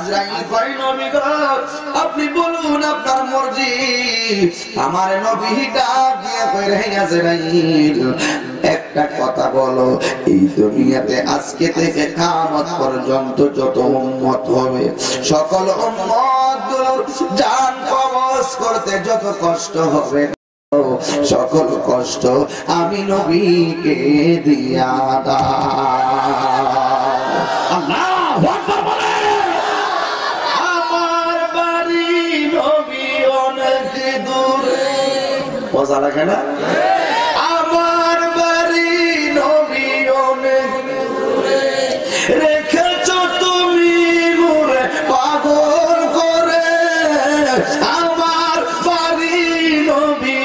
আজরাইল কয় নবী গো আপনি বলুন আপনার মর্জি। আমার নবীটা দিয়ে কই রে আজরাইল একটা কথা বলো, এই দুনিয়াতে আজকে থেকে কিয়ামত পর্যন্ত যত উম্মত হবে সকল উম্মতগুলোর জান কবজ করতে যত কষ্ট হবে সকল কষ্ট আমি নবীকে দিয়া দাও। আল্লাহু আকবার বলে। আমার বাড়ি নবী অনেক দূরে, মজা লাগে না? আমার বাড়ি নবী অনেক দূরে, রেখেছো তুমি মোরে পাগল করে। আমার বাড়ি নবী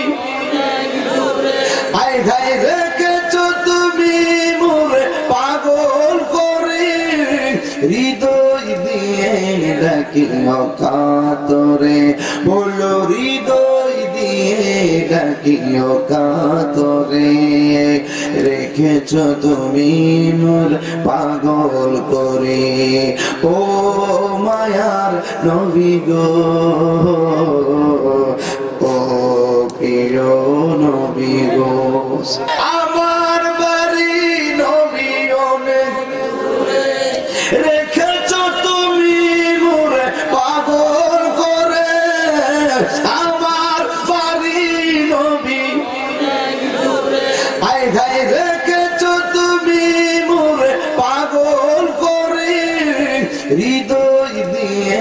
আই ভাই রেখেছো তুমি মোরে পাগল করে। হৃদয় দিয়ে ডাকিও কাতরে, বলো হৃদয় দিয়ে ডাকিও কাতরে। রেখেছো তুমি মোর পাগল করে, ও মায়ার নবী গো, ও প্রিয় নবী গো। আমার বাড়ি নবী অনেক দূরে, রেখেছো তুমি মোরে পাগল করে। আমার বাড়ি নবী আই ভাই রেখেছো তুমি মোরে পাগল করে। হৃদয় দিয়ে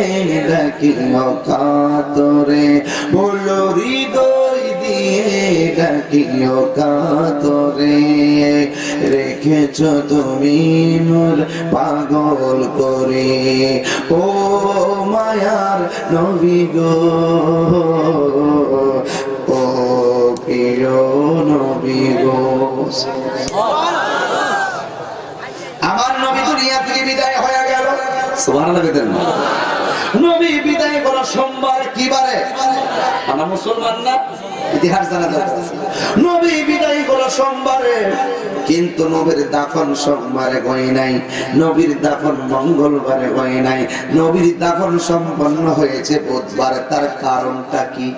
ডাকিও কাতরে, বলো হৃদয় দিয়ে ডাকিও কাতরে। রেখেছো তুমি মোর পাগল করে, ও মায়ার নবী গো, ও প্রিয় নবী গো। আমার নবী দুনিয়া থেকে বিদায় হয়ে গেল। সুবহানাল্লাহ বলেন। নবী বিদায় করা সোমবার কি বারে? আমরা মুসলমান না, ইতিহাস জানা দরকার। নবী বিদায় করা সোমবারে, কিন্তু নবীর দাফন সোমবারে হয় নাই, নবীর দাফন মঙ্গলবারে হয় নাই, নবীর দাফন সম্পন্ন হয়েছে বুধবারে। তার কারণটা কি?